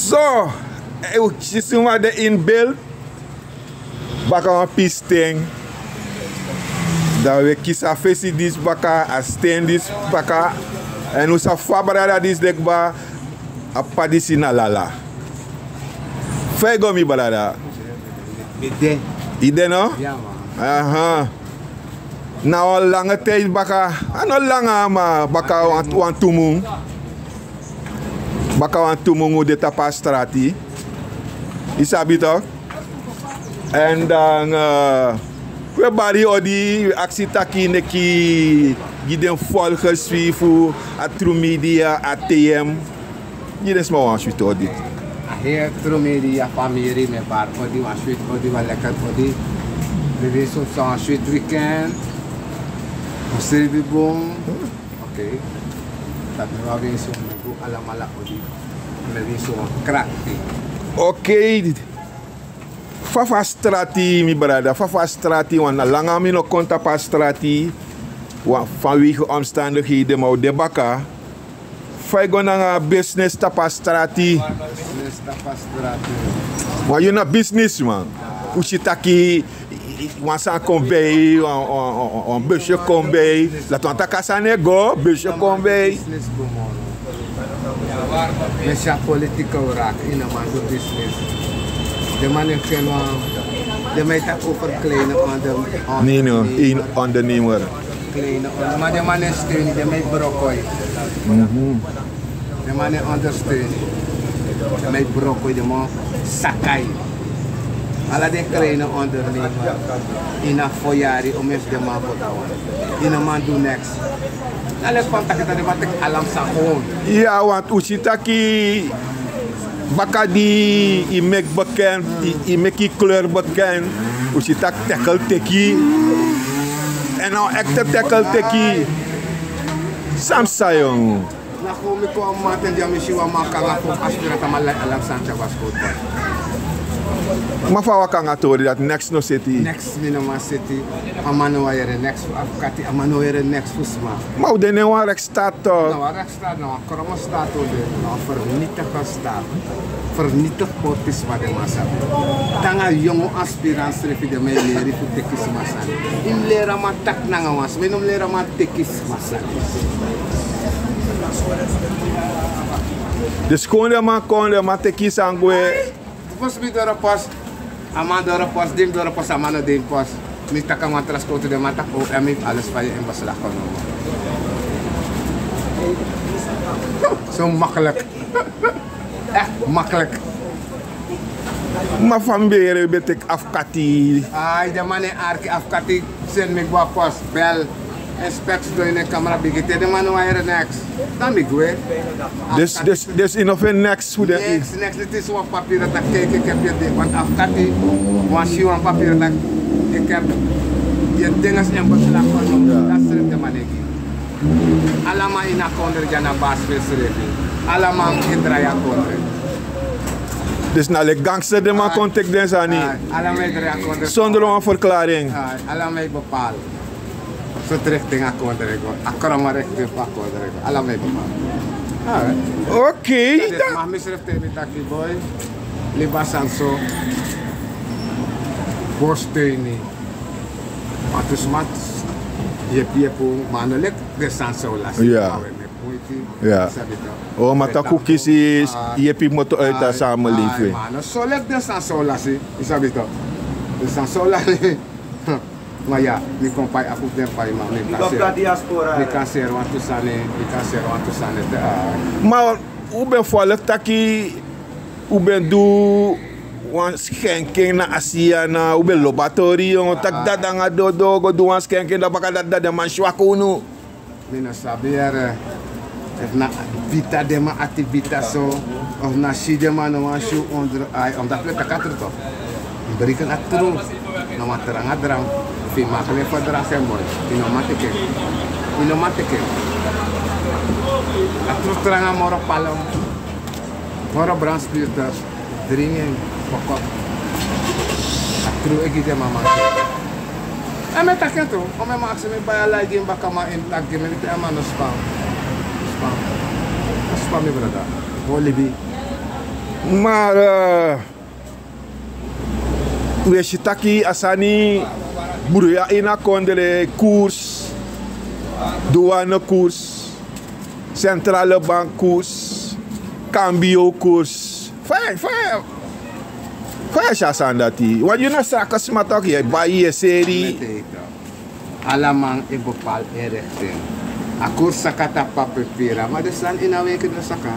Zo, eu chisuma de inbeeld. Baka een pisting. Dat we kiezen fesi dis baka, a steen dis baka. En usa fabrada dis dekba, a padisi na lala. Fego mi balada. Ide. Ide no? Ja man. Aha. Na een lange tijd baka, ano langa ma baka wan tumung. Baka wan tumung de tapa strati. Isabi toch? En dan we bari odi actie taki neki giden volgers voor atru media ATM. Giden sma wan shit odi. Hier atru media familie me bar odi wan shit odi wan lekker odi. We weer zo'n shit weekend. We servi bom. Oké. Dat we weer zo'n alamala odi. We weer zo'n krakti. Oké. Fafa strati mi brada, fafa strati wan langa mi no konta pa strati vanwege omstandigheden maar de baka. Fai go na business tapa strati. Business tapa strati. Maar you na business man. Ushitaki wan sa konbei, on busje konbei. La tonta kasane go, busje konbei. Business gomono. Mesha politica orak in a man do business. De man heeft geen de mij tak over kleine ondernemer. Kleine, maar de man is steun, de mij brokkoi. De man is ondersteun. De mij brokkoi, de man sakai. Alla de kleine ondernemer. In een foyari om eens de man te doen. In een man doet niks. Alle contacten dat ik alam sa gewoon. Ja, want usitaki baka die i mek bekend, i mek die kleur bekend. Als je tak tackle teki. En nou echte tackle teki. Samsa jong. Na kom ik kwam maten die misschien wel maken voor aspirata maar alam Sancha was goed. Maar van wat kan het horen dat next no city? Next minoma city. Amano weer next afkati amano weer next fusma. Maar hoe de nou rechtsstaat toch? Nou rechtsstaat nou kromo staat ook de nou vernietigde staat. Vernietigd potis wat de massa. Tanga jonge aspirant strefi de mij leren voor tekis massa. In leren maar tak nanga was. Menom leren maar tekis massa. Dus konde maar tekis angwe. Vos mi dora pas, aman dora pas, dim dora pas, amano dim pas. Mi taka man transporte de mata o emi alles van je in beslag genomen. Zo makkelijk. Echt makkelijk. Maar van beren betek afkati. Ay, de man arki afkati sen mi gwa pas bel. Inspects door in de camera bigite, de man wire next. Dan mi gwe. Dus in of een next hoe de. Next, dit is wat papier dat ik heb je dit. Want afkati, was je een papier dat ik heb je dingen in beslag genomen. Dat is de manegi. Allemaal in een konder jana baas versreven. Allemaal in draaien konder. Dus na de gangster de man contact den zijn niet. Allemaal in draaien konder. Zonder een verklaring. Allemaal bepaald. Zo richting a konder. Akkorama richting a konder. Allemaal bepaald. Oké. Maar misref tegen taki boy. Libasanso. Borsteuni. Maar dus mat. Je manelijk de sanso las. Ja. Ja. Oh, maar dat koekjes is je hebt moeten uit de samenleving. Maar zo leuk de sanso las. Is dat toch? De sanso las. Maar ja, die komt bij af op de bij man. Ik kan zeggen wat te zijn. Maar hoe ben volk taki? Hoe ben doe? Wan schenking na Asia na hoe ben laboratorium? Tak dat dan do go do wan schenking dat baka dat de man shwakunu. Mina sabiere. If na vita de ma activiteit zo of na si de ma no wan show onder ai om dat plek takatro toch. Berikan atro. No materang adram. Fi makle fadra semboy. Ino mateke. Atro teranga moro palom. Moro brandspierder. Dringen. Pokok. Atro egite mama. Ame taketo. Ome ma akse me baya lagi baka ma intag me te amano spam. Spam mi brada. Olivi. Maar we shitaki asani buruya ina kondere koers, douane koers, centrale bank koers, cambio koers. Fijn. Fijn shasan dati. Want je na zaken smaak je bij je serie. Alamang e bepaald inrichting. Akkoord sakata papepera, maar er staan in een week de saka.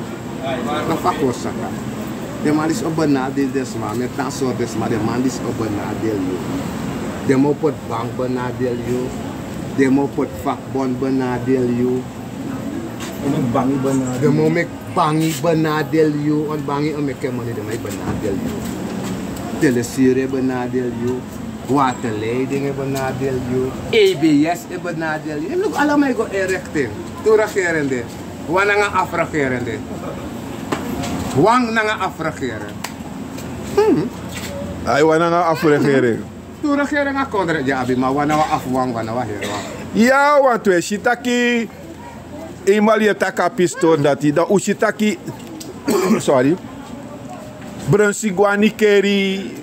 Dat akkoord saka. De man is op benadeel desma, met een soort desma, de man is op benadeel je. De man op het bank benadeel je. De man op het vakbond benadeel je. De man met bangi benadeel je. Want bangi om ik money de mij benadeel je. Telesire benadeel je. Waterleidingen benadeel je. EBS benadeel je. Look, allemaal go erecting. Toeragerende. Wananga afragerende. Wang nanga afregeren. Ay wananga afregeren. Toeragerende nga kondre ja abi maar wanawa afwang wanawa herwang. Ja, want we shitaki eenmaal je taka pistool dat hij dan ushitaki sorry. Brunsiguani keri.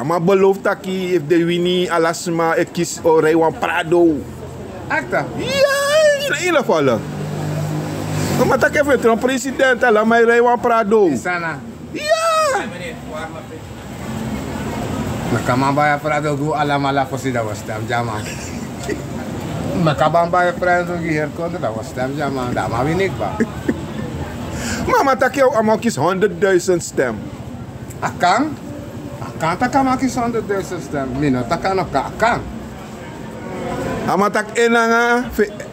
Maar beloof taki if de wini alasma ik kies Rijwan Prado. Acta? Ja, in ieder geval. Maar tak even een president ala mij Rijwan Prado. Sana. Ja. Nakamambaya Prado go alamala fosi da was tam jama. Nakabambaya Prado gi herkonde da was tam jama. Da ma winik ba. Mama tak jou allemaal kies 100.000 stem. Akang? Akang tak makis 100.000 stem. Mino tak no ka akang. Ama tak enanga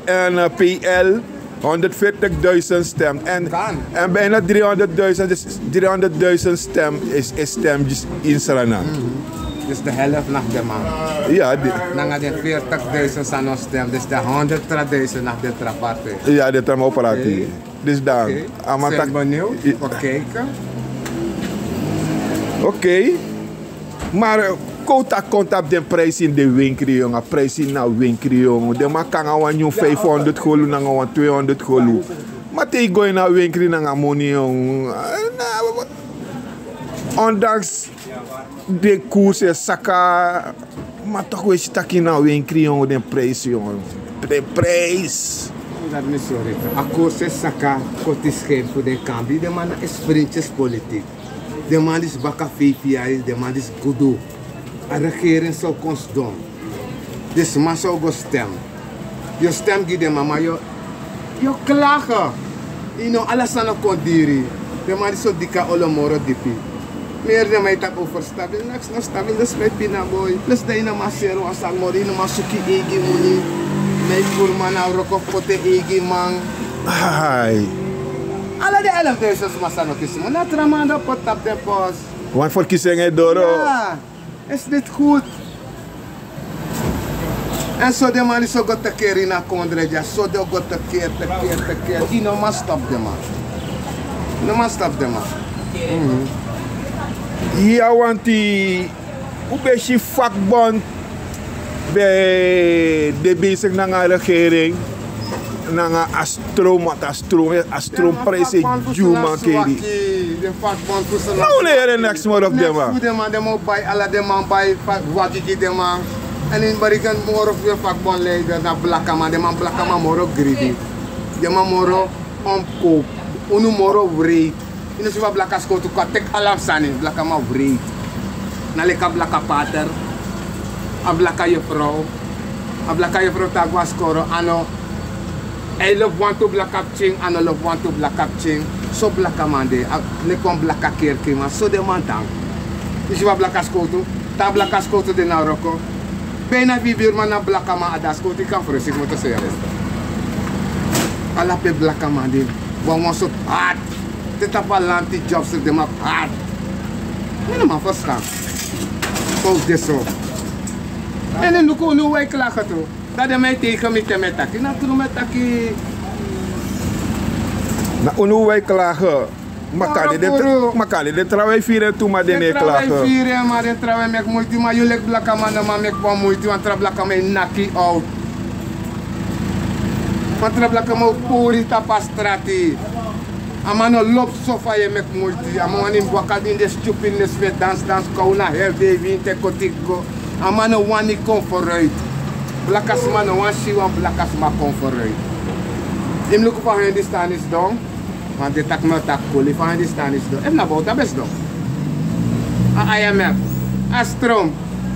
en PL 140.000 stem en bijna 300.000 stem is stem in Suriname. Dus de helft naar de man. Ja, dan de 40.000 zijn stem, dus de 100.000 naar de traparte. Ja, de traparte. Dus dan. Zijn benieuwd voor kijken. Oké. Maar kota komt op de prijs in de winkel, jongen. Prijs in de winkel, jongen. De man kan gewoon 500 golu, dan gewoon 200 golu. Maar tegen go in de winkel, dan money, jongen. Ondanks de koers is saka, maar toch weet je dat in de winkel, jongen, de prijs, jongen. De prijs. Dat is sorry. Akkoord is saka, kot is geen voor de kambi. De man is vriendjespolitiek. De man is baka VPI, de man is goedoe. De regering zou ons doen. Dus man zou go stem. Je stem die de mama, je klagen. Je know, alles aan de kondiri. De man is zo dikke olomoro dipi. Meer de mij tak overstappen. Next no stappen, dus met pina boy. Plus de ina masero asang mori, ina masuki egi muni. Mij voor man au roko pote egi man. Ai. Alle de 11.000 massa nog eens, maar na tramanda pot op de pas. Want voor kiezingen door. Ja, is dit goed? En zo de man is zo goed te keer in a kondreja, zo de goed te keer. Die no maar stop de man. No maar stop de man. Ja, want die hoe beetje vakbond bij de bezig naar de regering. Nanga astroprijs is Juma keri. De vakbond tussen. Nou leren next more of them. Next de man, de man bij alle de man bij wakiki de man. En in barikan more of je vakbond leider na blakama, de man blakama moro greedy. De man moro omkoop. Unu moro wreed. In de blakas ko to tek alam sani blakama wreed. Na leka blaka pater. A blaka je vrouw. A blaka je vrouw tagwa skoro ano. I love want to black up ching and I love want to black up ching. So black amande, ne kon black keer kima, so de man tang. Dus je wa black askoto, ta black askoto de na roko. Bijna bibir man na black ama adaskoto, ik kan vrees, ik moet het zeggen. Alla pe black amande, want so hard. Dit op lanti jobs de ma hard. Nee man verstaan. Zo dit zo. En en nu wij klagen toe. Dat de mij tegen met taki. Natuurlijk met taki. Na unu wij klagen. Makali de travail vieren toe maar de ne klagen. Travail vieren maar de travail mek moeite maar jullie blakka man maar mek van moeite want tra blakka me naki out. Want tra blakka mo puri tapa strati. Amano lop sofa je mek multi. Amano in wakad in de stupidness met dans kauna her baby te kotiko. Amano wani kom vooruit. Blakas man wan siwan blakas ma kom vooruit. Im look van hen die staan is dong. Want dit tak me tak koli van hen die staan is dong. Even naar boven best dong. A IMF. A stroom.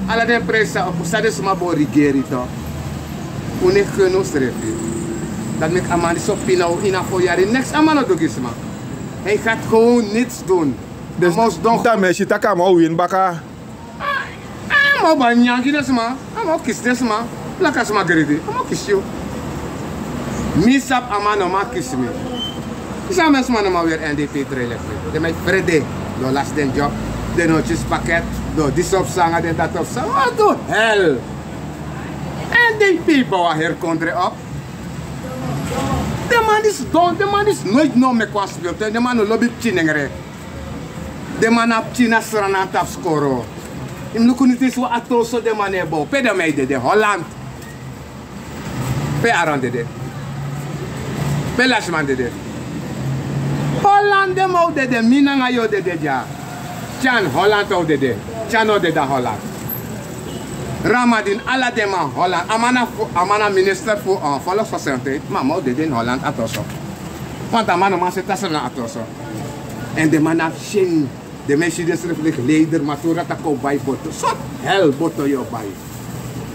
Alla den prijzen op. Sade sma bo rigeri to. Une geno strefi. Dat met Amani zo pinau in een jaar in niks Amano dogisma. Hij gaat gewoon niets doen. Dus dat meisje tak aan win baka. Amo banyangi desma. Amo kis desma. Lakas ma gredi. Amo kis yo. Misap Amano ma kis me. Isa mes man ma weer NDP trailer. De mij vrede. Do last den job. De noches pakket. Do dis op sanga den dat op sanga. What the hell? NDP bouwen her country op. De man is down, de man is nooit nog meer qua speelt. De man lobby chinengere. De man op China strana tap scoro. Im luku niet eens wat atoso de man ebo. Pe de meide de Holland. Pe around de. Pe lashman de. Holland de mau de minanga yo de ja. Chan Holland o de. Chan o de da Holland. Ramadin alla de man Holland. Amana minister voor volksgezondheid. Maar mau de in Holland atoso. Want amana man se tasana atoso. En de man heeft shing. De mensen die schriftelijk leider, maar toen dat ik bij boto. Zot hel boto je bij.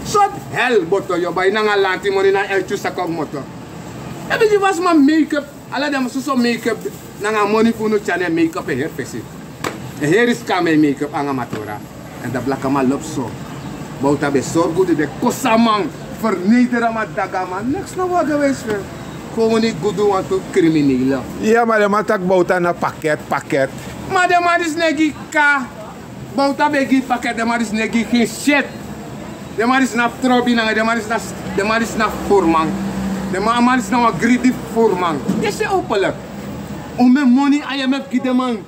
Zot hel boto je bij. Nanga lanti moni na eltje sakok moto. En je was maar make-up. Alla dem so make-up. Nanga money voor no channel make-up en herfesi. En hier is kame make-up anga matura. En dat blakama loopt zo. Bouta be zorgo de kosaman. Vernederen maar dagaman. Niks nou wat geweest weer. Gewoon niet goed doen aan criminelen. Ja, maar de man tak bouta na pakket. Maar de man is negi ka. Bouta begi pakket, de man is negi geen shit. De man is na trobi, de man is na voorman. De man is na een greedy voorman. Je is openlijk. Om mijn money aan je met de man.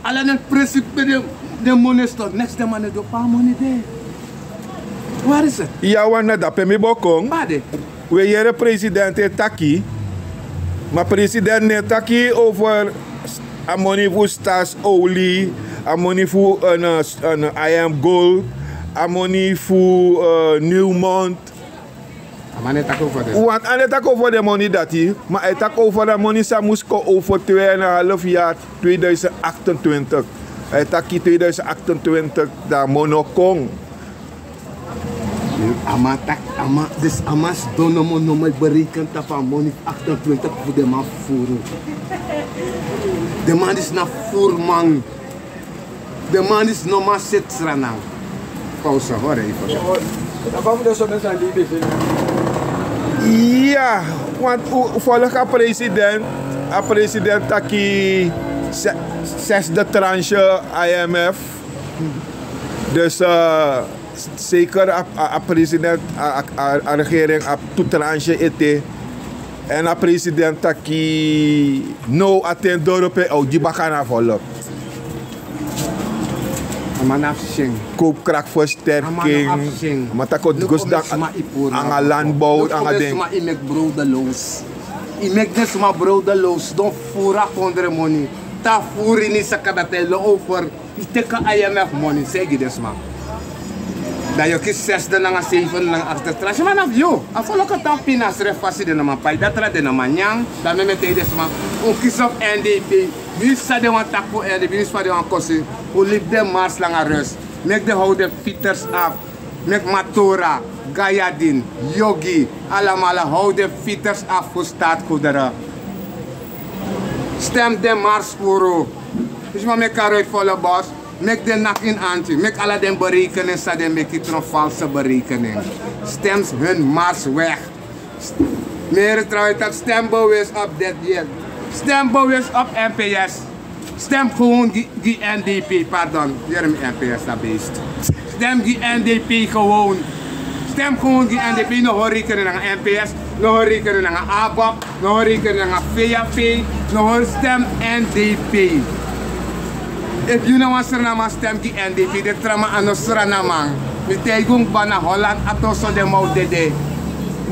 Alleen het principe de money stort. Next de man doet paar money there. Waar is het? Ja, wanneer dat pe mi bokong. Bade. We jere president taki. Maar president ne taki over a money voor staatsolie, a money voor een IM Gold, a money voor Newmont. Maar net tak over de. Want aan het over de money dat hij, maar hij tak over de money samusko over 2,5 jaar 2028. Hij taki 2028 dat monokong. Dus amas donomo no mij berekend dat van money 28 voor de man voeren. De man is na voerman. De man is nog maar zitranang. Pauze, hoor even. Ja, want volgens de president taki zesde tranche IMF. Dus zeker de president, de regering, de tranche ete. En de president taki no attend dorpe au di bakana volop. Koopkrachtversterking. Maar tak ook gosdak aan landbouw, aan ding. Maar ik maak brodeloos. Ik maak dus maar brodeloos. Don't voeren onder money. Ta voeren niet sakadatel over. Ik teka IMF money. Zeg je dus maar. Dat je kies 6 dan 7 dan 8 trash man af yo. Afolo ka ta pinas refasi de na pai datra de na manyang. Da me mete des ma. O kies op NDP. Wie sa de wan tak voor NDP, wie sa de wan kosi. O lip de mars lang rust. Mek de hou fitters af. Mek matora, Gayadin, Yogi, allemaal hou de fitters af voor staatgoederen. Stem de mars voor. Dus maar mek uit volle bos. Mek de nak in anti. Mek alle den berekeningen, sa de mek het een valse berekening. Stems hun mars weg. Meer trouwens dat stembouwers op dit jaar. Stembouwers op NPS. Stem gewoon die NDP, pardon. Hier is NPS dat beest. Stem die NDP gewoon. Stem gewoon die NDP. Nog hoor rekenen naar NPS. Nog hoor rekenen naar ABAP. Nog hoor rekenen naar VAP. Nog hoor stem NDP. If you know wat er stem die NDP, de trama aan de Suriname. We tegen naar Holland, atoso de mau dede.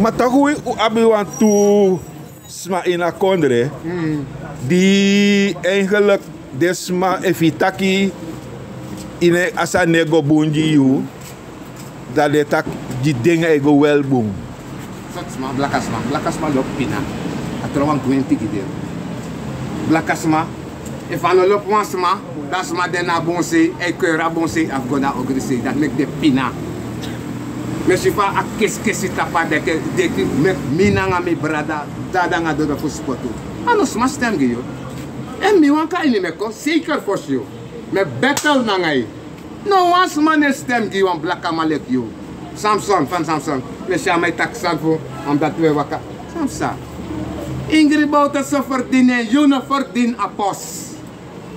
Maar toch hoe abi want to sma in a kondre. die eigenlijk desma evitaki in asa nego bunji you dat de tak die dingen ego wel boom. Sotsma, blakasma lop pina. Atrowan gwenti gider. Blakasma, if ano lop wansma, dasma dena bonse, e keura bonse afgona ogrese, dat mek de pina. Mesifa a keskesi tapa deke mek mina nga mi brada, dada nga dodo fuspotu. Ano sma stem giyo. En mi wanka ini meko, zeker for you. Me battle na ngai. No wans man stem giyo an blakama lek you. Samson, van Samson. We gaan mij taxen voor, omdat we wakker. Samsa. Ingrid Bouten ze verdienen, je verdient apos.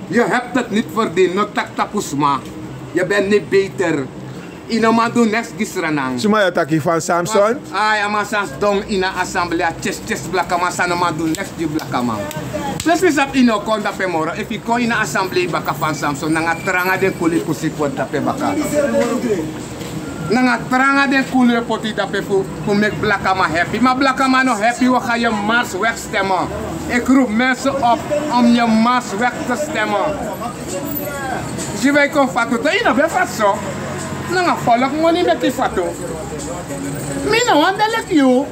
Je hebt het niet verdiend, no tak tapusma. Je bent niet beter. Ino man doen next gisranang. Suma je taki van Samson? Ah, ja man sans dong in een assemblea, chess blakama, sana man doen next die blakama. Plus we zap ino kon dape moro, if je kon in een assemblea baka van Samson, nanga tranga den kuli kusi pot dape baka. Nanga tranga den kule poti dape voor make Blakama happy. Maar Blakama no happy, we gaan je mars wegstemmen. Ik roep mensen op om je mars weg te stemmen. Je weet kon fatu, dat je nog wel vat zo. Nanga volk moet niet met die fatu. Mina want de lek you.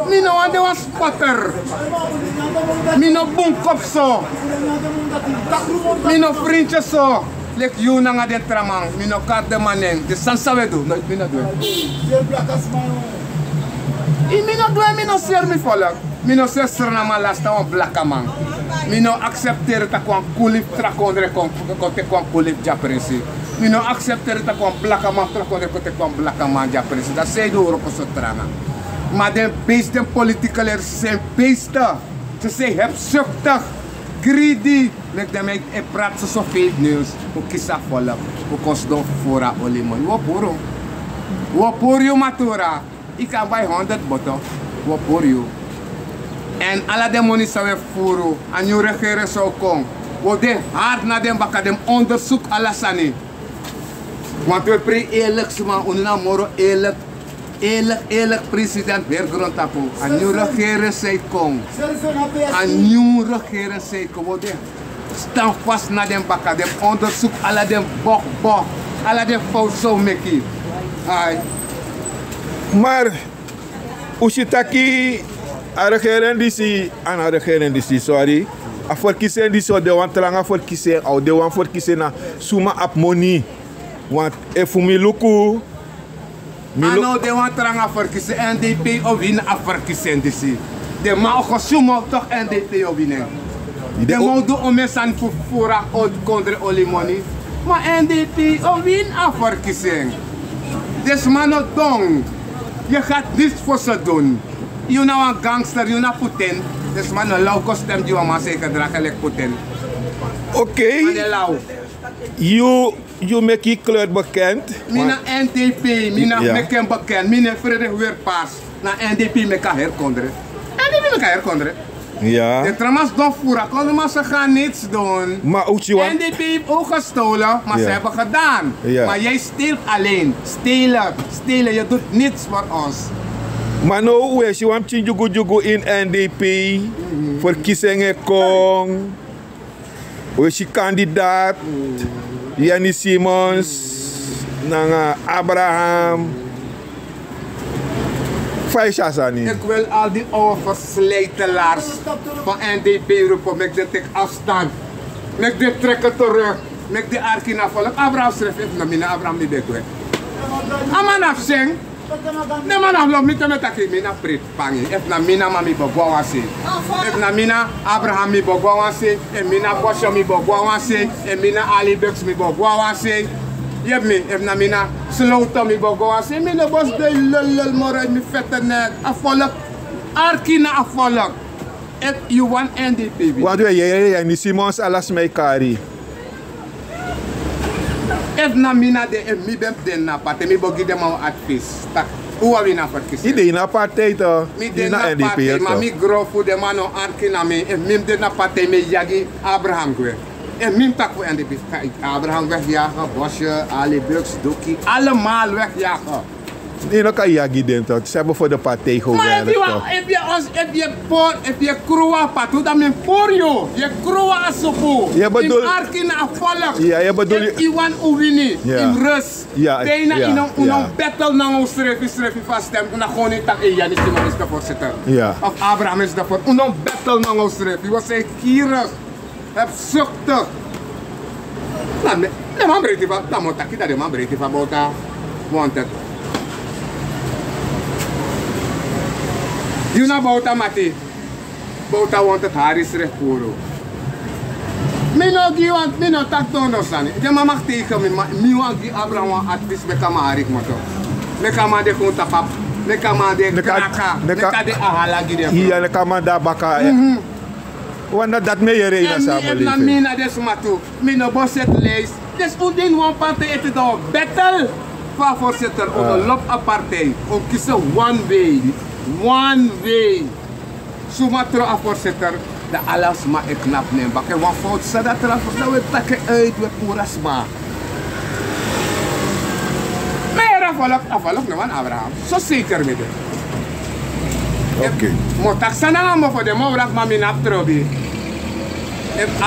Mina want de was spotter. Mina boomkop zo. Mina vriendje zo. Lek you nanga den tramang, mino kart de manen, de sansa we do, nooit mina doen. Mino doen, mino ser mi volk. Mino ser sernama lasta on blakaman. Mino accepteer ta kwan kulip trakondre kote kwan kulip japresi. Mino accepteer ta kwan blakaman trakondre kote kwan blakaman japresi. Dat zei do Europa so trana. Maar den beest, den politicalers zijn beesten. Ze zijn hebzuchtig. Greedy, mek dem ik praat zo veel nieuws. Hoe kisa volk, hoe kost do fora olimon. Wo puro matura. Ik kan bij 100 botten. Wo puro. En alle de money zou we voeren. En je regering zou komen. We de hard naar dem baka dem onderzoek alasani. Want we pre eerlijk man, unina moro eerlijk. Eerlijk president weer grond tapu. En nieuw regeren zij kom. En nieuw regeren zij kom. We staan vast naar den baka. Dem onderzoek alle dem bok. Alle dem fout zo meki. Maar usitaki a regeren disi an a regeren disi sorry. A for kisen disi o de wan tranga for kisen o de wan for kisen na suma ap money. Want efumi luku. Ano de wan tranga for kisen NDP o win a for kisen disi. De ma o sumo toch NDP o winnen. De mo do o mesan fura o kondre olimoni. Maar NDP o win a for kisen. Des mano dong. Je gaat niets voor ze doen. Je nou een gangster, je nou Putin. Dus man, een lauw kostem die we maar zeker dragen, like Putin. Oké. You make je kleur bekend. Mina NDP, mina make hem bekend. Mina Frederik Weerpaas. Na NDP me kan herkonderen. NDP me kan herkonderen. Ja. De tramas doen voeren, konden maar ze gaan niets doen. Maar NDP heeft ook gestolen, maar ze hebben gedaan. Ja. Maar jij steelt alleen. Stelen, je doet niets voor ons. Maar nou, we zien hem jugu in NDP. Verkiezingen kong. We zien kandidaat. Yanni Simons. Nanga Abraham. Ik wil al die oude verslijtelaars van NDP roepen. Met dit ik afstand. Met dit trekken terug. Met die arkina volk. Abraham schreef even naar Abraham niet bekwe. Aman afzeng. Ne man afloop niet met dat ik mina pret pangi. Even naar mina mami bogwawase. Even naar mina Abraham mi bogwawase. En mina Bosho mi bogwawase. En mina Ali Bux mi bogwawase. Je hebt me, even naar mina sloten mi bogwawase. Mina bos de lul morai mi vette net. Afvolk. Arkina afvolk. Et you want NDP. Wat doe je? Ni Simons alas mij kari. If na mina de mi bem den na parte mi bogi dem au advies. Tak. Hoe we na verkies. Ide na partij toch? Mi de na partij, maar mi grofu de mano arkina me. If mi de na partij me yagi Abraham gwe. En mi tak voor NDP. Abraham wegjagen, Bosje, Ali Bux, Doki, allemaal wegjagen. Je kan jagi den toch? Ze hebben voor de partij gewerkt toch? If je kroa patu, dan men voor jou. Je kroa asopo. Je bedoel... In arkin afvallig. Ja, je bedoel... Iwan uwini. In rust. Ja, Bijna ja, in een ja. battle na ons strefi vaststem. Una gewoon niet tak Janis Simon is de voorzitter. Ja. Of Abraham is de voorzitter. Una battle na ons strefi. Was hij gierig. Hebzuchtig. De man breedte van, dat moet ik dat de man breedte van Bota wanted. You know Bota Mati. Bota wanted Haris Repuro. Me no tak dono sani. De man mag tegen me, mi want die Abraham advies me kama harik moto. Me kama de konta pap. Me kama de kraka. Me kama de ahala gide. Hier de kama da baka. Want dat mee je in de samenleving. En mina des matu. Mino bosset lijst. Dus undin one partij het is een battle van voorzitter om een lop apartheid. Om kiezen one way. One way. Sumatra a voorzitter. De alles maar ik knap neem. Bakken wat fout zat dat er we takken uit met oerasma. Maar afvallig nou aan Abraham. Zo zeker met het. Oké. Maar taksana aan me voor de morgen maar mijn aftrobi.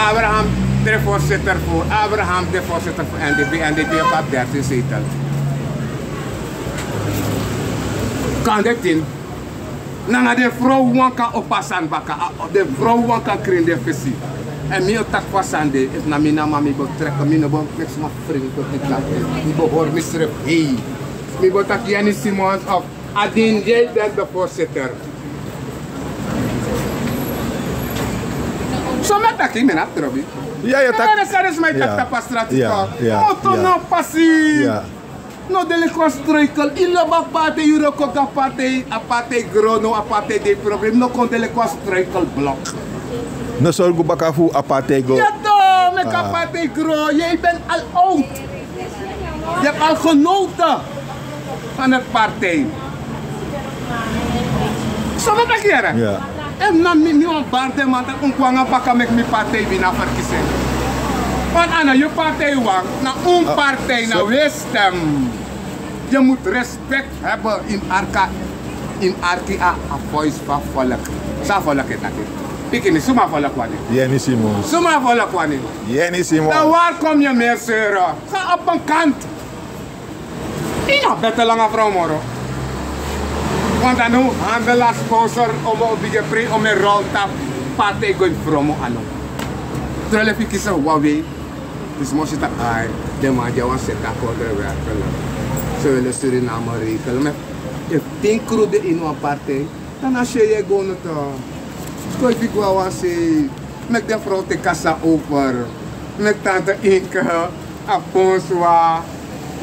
Abraham de voorzitter voor Abraham de voorzitter voor NDP op 13 zetel. Kan dit in? Nanga de vrouw wanka oppassen baka, de vrouw wanka kring de visie. En mij tak passande, if na mina mami betrekken, mina bon flex ma vriend tot dit laat. Mi behoor misrep hey. Mi botak Janis Simons of Adin J de voorzitter. Zo met dat ik ben aftrobi. Ja, je tak. Dat is mijn tak pastratica. Ja. Moto no passie. Ja. No delinquent struikel. Ilo ba parte Euroko ka parte grono aparte de probleem. No kon delinquent struikel blok. No zorg baka voor aparte go. Ja toch, met aparte gro. Jij bent al oud. Je hebt al genoten van het partij. Zo met dat hier. Ja. En dan mi on barde man dat onkwanga baka mek mi partij wina verkiezing. Want Anna, je partij wang, na een partij, na weestem. Je moet respect hebben in arki a voice van volk. Sa volk het natuurlijk. Pikini, suma volk wanneer. Janis Simons. Suma volk wanneer. Janis Simons. Dan waar kom je meer zeuren? Ga op een kant. Ina beter lange vrouw moro. Want dan nu handelaar sponsor om op die pre om een rol tap partij gaan promo aan. Terwijl ik kies Huawei, dus moest je dat ai, de man die was zet aan de werken. Ze willen Suriname rekenen. Maar if 10 kroede in een partij, dan als je gewoon het Skoy ik wel was met de vrouw te kassa over, met tante Inke, Aponswa,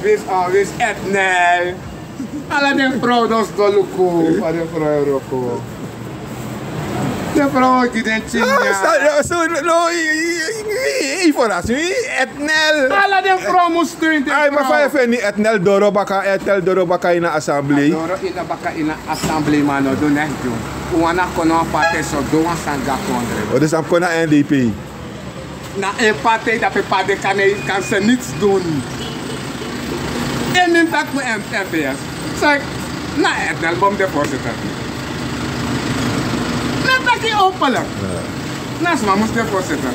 wis Etnel. Alla den vrouw dos doluko, van de vrouw Roko. De vrouw die den Chinya. Etnel. Alla den vrouw moest sturen. Ay, maar vijf niet Etnel Dorobaka, Etel Dorobaka in de assemblee. Doro in de baka in de assemblee man, no doen echt doen. Uwana kono een partij zo doen sanga kondre. Dus dan kon naar NDP. Na een partij dat een partij kan ze niets doen. En in tak met MPS. Zeg, na Etnel bom de voorzitter. Net openlijk. Nasma moest de voorzitter.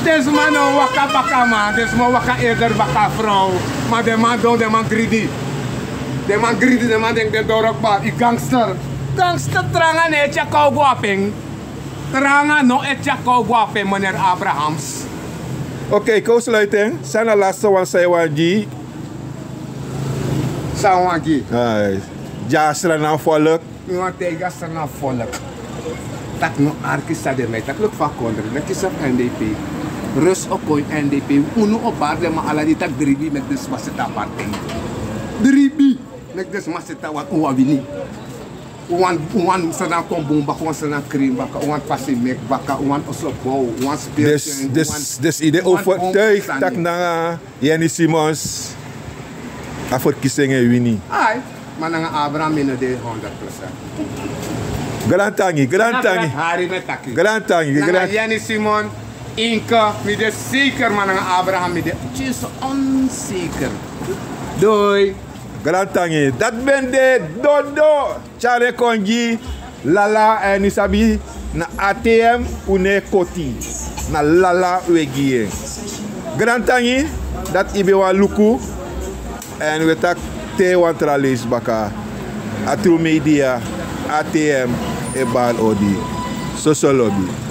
Deze man nou waka baka man, deze man waka eerder baka vrouw. Maar de man doet, de man greedy. De man greedy, de man denkt de dorpbaar, die gangster. Gangster tranga ne etja kou guaping. Tranga no etja kou guaping, meneer Abrahams. Oké, co-sluiting. Zijn de laatste one say one G. Sawangi. Ja, strana volk. Nu want tega strana volk. Dat no arkista de mij, dat lukt van kondre. Dat is op NDP. Rus op kooi NDP. Uno op barde, maar alla die tak dribi met de smasita partij. Dribi met de smasita wat uwawini. Uwan sana kombong baka, uwan sana cream baka, uwan pasimek baka, uwan oslopo, uwan spiritual. Dus idee overtuigd dat na Janis Simons voor verkiezingen winnen. Ai, maar na Abraham in de 100%. Garantangi. Janis Simon, Inka, mi de zeker, maar na Abraham mi de is onzeker. Doei. Grand tangi. Dat ben de dodo. Chare konji. Lala en isabi na ATM une koti. Na lala wegi. Grand tangi. Dat ibe wan luku. En we tak te wan tralis baka. Atru media. ATM e bal odi. Soso lobby.